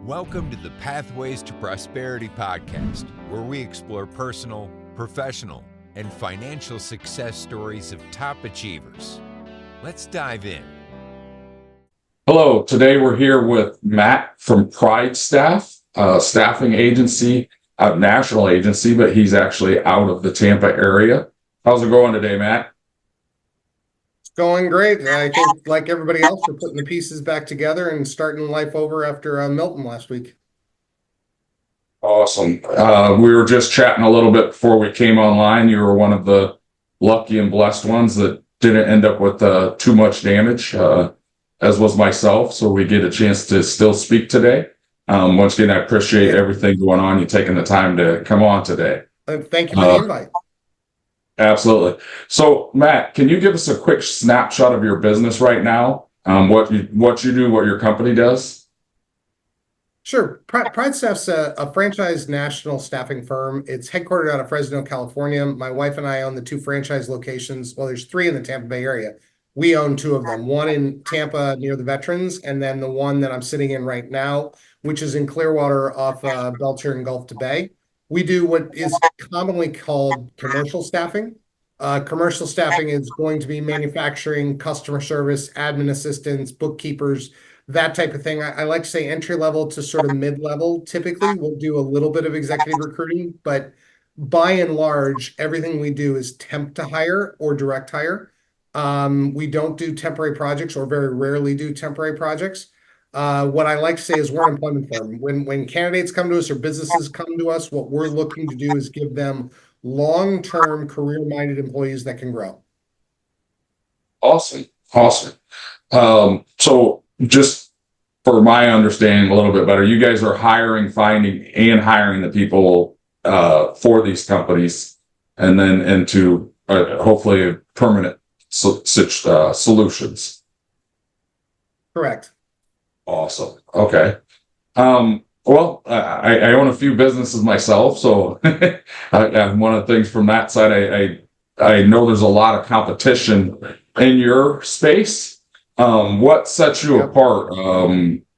Welcome to the Pathways to Prosperity podcast, where we explore personal, professional, and financial success stories of top achievers. Let's dive in. Hello, today we're here with Matt from Pride Staff, a staffing agency, a national agency, but he's actually out of the Tampa area. How's it going today, Matt? Going great. I think, like everybody else, we're putting the pieces back together and starting life over after Milton last week. Awesome. We were just chatting a little bit before we came online. You were one of the lucky and blessed ones that didn't end up with too much damage, as was myself. So we get a chance to still speak today. Once again, I appreciate everything going on. You taking the time to come on today. Thank you for the invite. Absolutely. So, Matt, can you give us a quick snapshot of your business right now? What you do, what your company does? Sure. Pride Staff's a franchise national staffing firm. It's headquartered out of Fresno, California. My wife and I own the two franchise locations. Well, there's three in the Tampa Bay area. We own two of them, one in Tampa near the Veterans, and then the one that I'm sitting in right now, which is in Clearwater off Belcher and Gulf to Bay. We do what is commonly called commercial staffing. Commercial staffing is going to be manufacturing, customer service, admin assistants, bookkeepers, that type of thing. I like to say entry level to sort of mid-level. Typically, we'll do a little bit of executive recruiting, but by and large, everything we do is temp to hire or direct hire. We don't do temporary projects or very rarely do temporary projects. What I like to say is we're an employment firm. When candidates come to us or businesses come to us, what we're looking to do is give them long-term career-minded employees that can grow. Awesome. So just for my understanding a little bit better, you guys are hiring, finding, and hiring the people for these companies, and then into hopefully permanent solutions. Correct. Awesome. Okay. Well, I own a few businesses myself, so one of the things from that side, I know there's a lot of competition in your space. What sets you apart?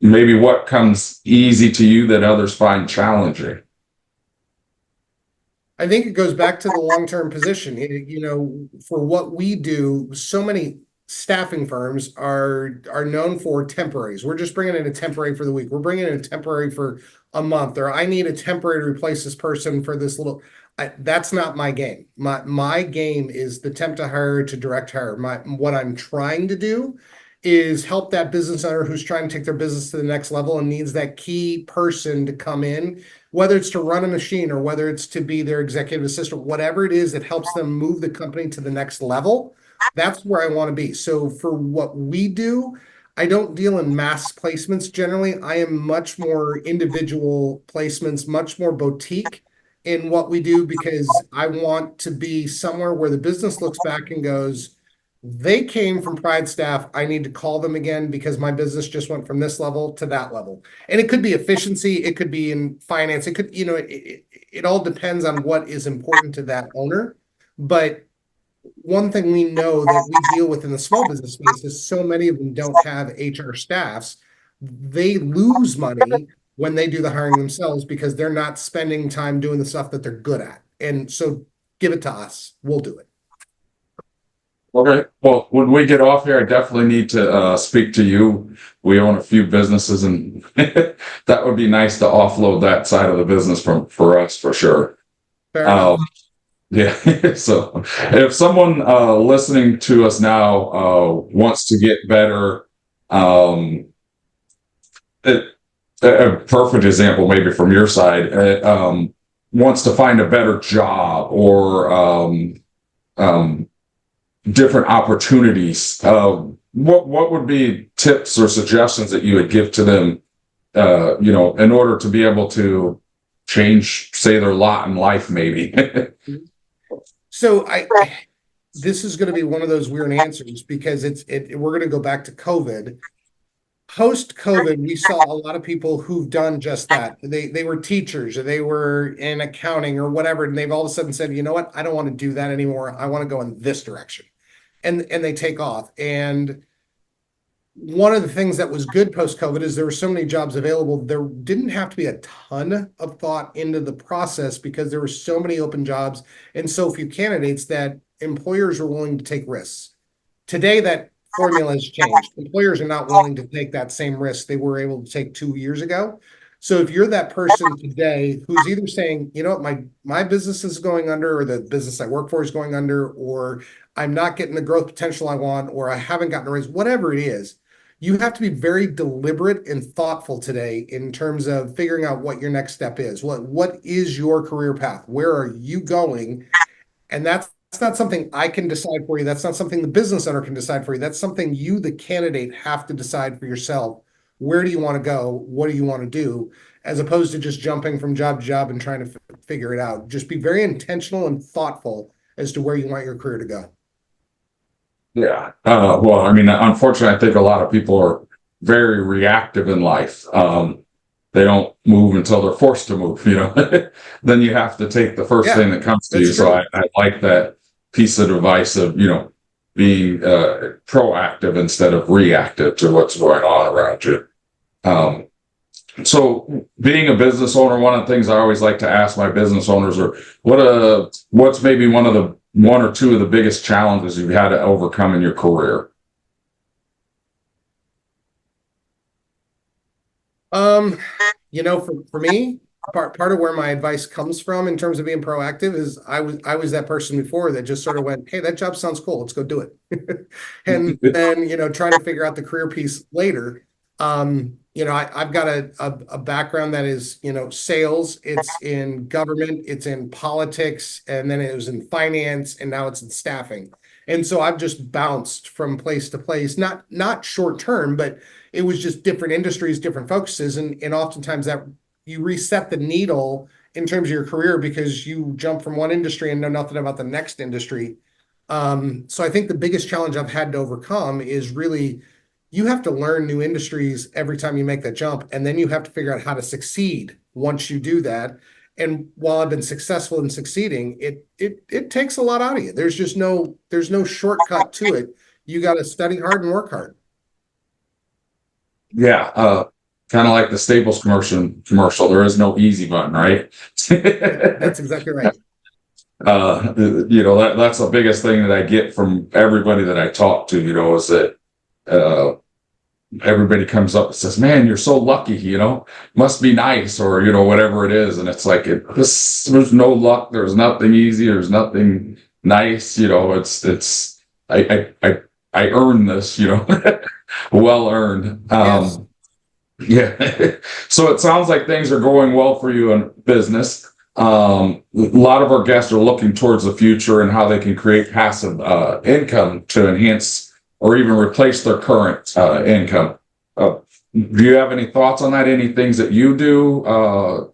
Maybe what comes easy to you that others find challenging? I think it goes back to the long-term position. For what we do, so many staffing firms are known for temporaries. We're just bringing in a temporary for the week. We're bringing in a temporary for a month, or I need a temporary to replace this person for this little. That's not my game. My game is the temp to hire to direct hire. What I'm trying to do is help that business owner who's trying to take their business to the next level and needs that key person to come in, whether it's to run a machine or whether it's to be their executive assistant, whatever it is that helps them move the company to the next level. That's where I want to be. So for what we do, I don't deal in mass placements generally. I am much more individual placements, much more boutique in what we do, because I want to be somewhere where the business looks back and goes, they came from Pride Staff. I need to call them again because my business just went from this level to that level. And it could be efficiency. It could be in finance. It could, it all depends on what is important to that owner. But one thing we know that we deal with in the small business space is so many of them don't have HR staffs. They lose money when they do the hiring themselves because they're not spending time doing the stuff that they're good at. And so give it to us. We'll do it. Okay. Well, when we get off here, I definitely need to speak to you. We own a few businesses, and that would be nice to offload that side of the business for us for sure. Fair enough. Yeah. So if someone listening to us now wants to get better, a perfect example maybe from your side, wants to find a better job or different opportunities, what would be tips or suggestions that you would give to them, in order to be able to change, say, their lot in life, maybe? So this is going to be one of those weird answers because we're going to go back to COVID. Post-COVID, we saw a lot of people who've done just that. They were teachers or they were in accounting or whatever, and they've all of a sudden said, you know what, I don't want to do that anymore. I want to go in this direction. And they take off. And one of the things that was good post-COVID is there were so many jobs available. There didn't have to be a ton of thought into the process because there were so many open jobs and so few candidates that employers were willing to take risks. Today, that formula has changed. Employers are not willing to take that same risk they were able to take 2 years ago. So if you're that person today who's either saying, you know what, my business is going under, or the business I work for is going under, or I'm not getting the growth potential I want, or I haven't gotten a raise, whatever it is, you have to be very deliberate and thoughtful today in terms of figuring out what your next step is. What is your career path? Where are you going? And that's not something I can decide for you. That's not something the business owner can decide for you. That's something you, the candidate, have to decide for yourself. Where do you want to go? What do you want to do? As opposed to just jumping from job to job and trying to figure it out. Just be very intentional and thoughtful as to where you want your career to go. Yeah. Well, I mean, unfortunately, I think a lot of people are very reactive in life. They don't move until they're forced to move, you know. Then you have to take the first thing that comes to you. So I like that piece of advice of, you know, being proactive instead of reactive to what's going on around you. So being a business owner, one of the things I always like to ask my business owners are what's maybe one or two of the biggest challenges you've had to overcome in your career? You know, for me, part of where my advice comes from in terms of being proactive is I was that person before that just sort of went, hey, that job sounds cool, let's go do it. And then, you know, trying to figure out the career piece later. You know, I've got a background that is, you know, sales, it's in government, it's in politics, and then it was in finance, and now it's in staffing. And so I've just bounced from place to place, not short term, but it was just different industries, different focuses. And oftentimes that you reset the needle in terms of your career because you jump from one industry and know nothing about the next industry. So I think the biggest challenge I've had to overcome is really, you have to learn new industries every time you make that jump. And then you have to figure out how to succeed once you do that. And while I've been successful in succeeding, it takes a lot out of you. There's no shortcut to it. You got to study hard and work hard. Yeah. Kind of like the Staples commercial. There is no easy button, right? That's exactly right. You know, that's the biggest thing that I get from everybody that I talk to, you know, is that everybody comes up and says, man, you're so lucky, you know, must be nice, or, you know, whatever it is. And it's like, there's no luck. There's nothing easy. There's nothing nice. You know, I earned this, you know, well earned. Yes. Yeah. So it sounds like things are going well for you in business. A lot of our guests are looking towards the future and how they can create passive income to enhance or even replace their current income. Do you have any thoughts on that? Any things that you do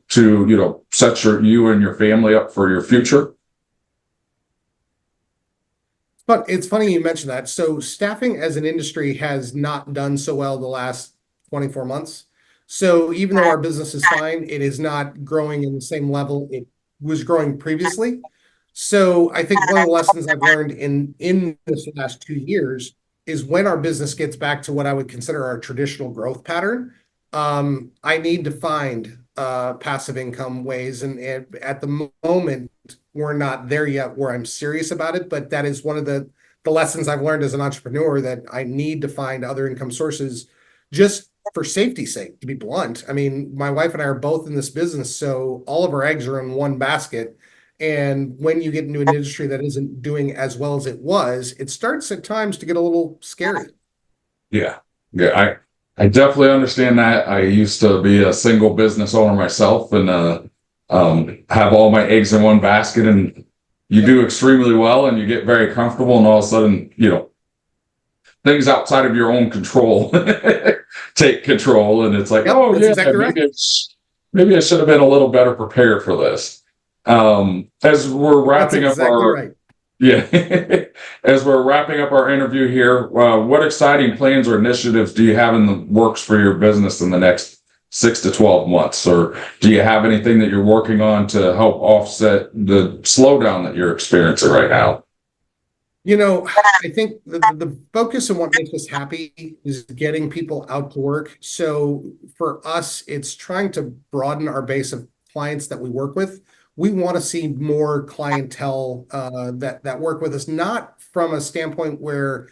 to, you know, set you and your family up for your future? But it's funny you mentioned that. So staffing as an industry has not done so well the last 24 months. So even though our business is fine, it is not growing in the same level it was growing previously. So I think one of the lessons I've learned in this last 2 years is when our business gets back to what I would consider our traditional growth pattern, I need to find passive income ways. And at the moment, we're not there yet where I'm serious about it, but that is one of the lessons I've learned as an entrepreneur, that I need to find other income sources just for safety's sake, to be blunt. I mean, my wife and I are both in this business, so all of our eggs are in one basket. And when you get into an industry that isn't doing as well as it was, it starts at times to get a little scary. Yeah. Yeah. I definitely understand that. I used to be a single business owner myself and have all my eggs in one basket, and you do extremely well and you get very comfortable, and all of a sudden, you know, things outside of your own control take control, and it's like, Yep, oh yeah, exactly right. maybe I should have been a little better prepared for this. As we're wrapping That's up exactly our right. yeah, as we're wrapping up our interview here, what exciting plans or initiatives do you have in the works for your business in the next 6 to 12 months? Or do you have anything that you're working on to help offset the slowdown that you're experiencing right now? I think the focus on what makes us happy is getting people out to work. So for us, it's trying to broaden our base of clients that we work with. We want to see more clientele that work with us, not from a standpoint where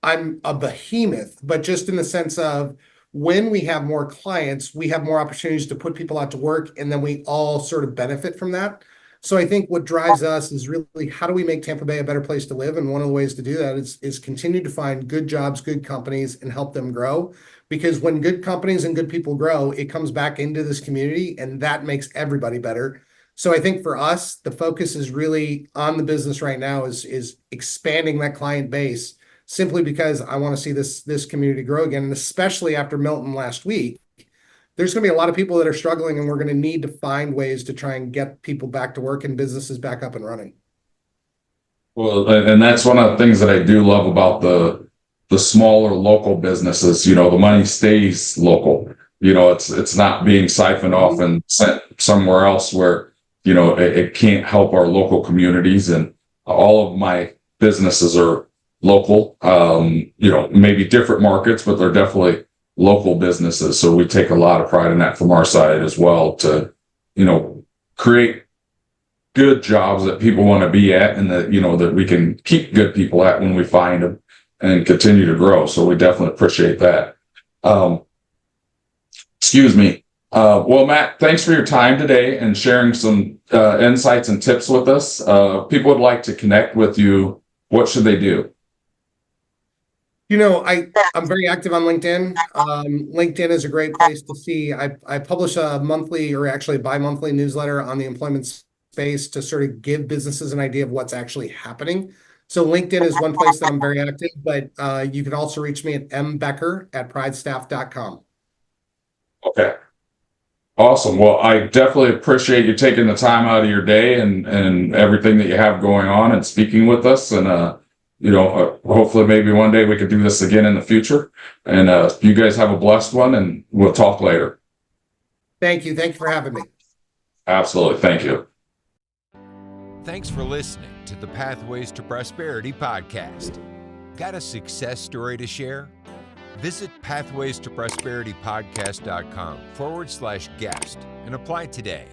I'm a behemoth, but just in the sense of when we have more clients, we have more opportunities to put people out to work, and then we all sort of benefit from that. So I think what drives us is really how do we make Tampa Bay a better place to live? And one of the ways to do that is continue to find good jobs, good companies, and help them grow. Because when good companies and good people grow, it comes back into this community, and that makes everybody better. So I think for us, the focus is really on the business right now is expanding that client base simply because I want to see this community grow again. And especially after Milton last week, there's going to be a lot of people that are struggling, and we're going to need to find ways to try and get people back to work and businesses back up and running. Well, and that's one of the things that I do love about the smaller local businesses. The money stays local. It's not being siphoned off and sent somewhere else where it can't help our local communities. And all of my businesses are local. Maybe different markets, but they're definitely local businesses. So we take a lot of pride in that from our side as well to, create good jobs that people want to be at, and that we can keep good people at when we find them and continue to grow. So we definitely appreciate that. Excuse me. Well, Matt, thanks for your time today and sharing some insights and tips with us. People would like to connect with you. What should they do? I'm very active on LinkedIn. LinkedIn is a great place to see. I publish a monthly, or actually bi-monthly, newsletter on the employment space to sort of give businesses an idea of what's actually happening. So LinkedIn is one place that I'm very active, but you can also reach me at mbecker@pridestaff.com. Okay. Awesome. Well, I definitely appreciate you taking the time out of your day and everything that you have going on and speaking with us. And, hopefully maybe one day we could do this again in the future. And you guys have a blessed one, and we'll talk later. Thank you. Thank you for having me. Absolutely. Thank you. Thanks for listening to the Pathways to Prosperity podcast. Got a success story to share? Visit pathwaystoprosperitypodcast.com/guest and apply today.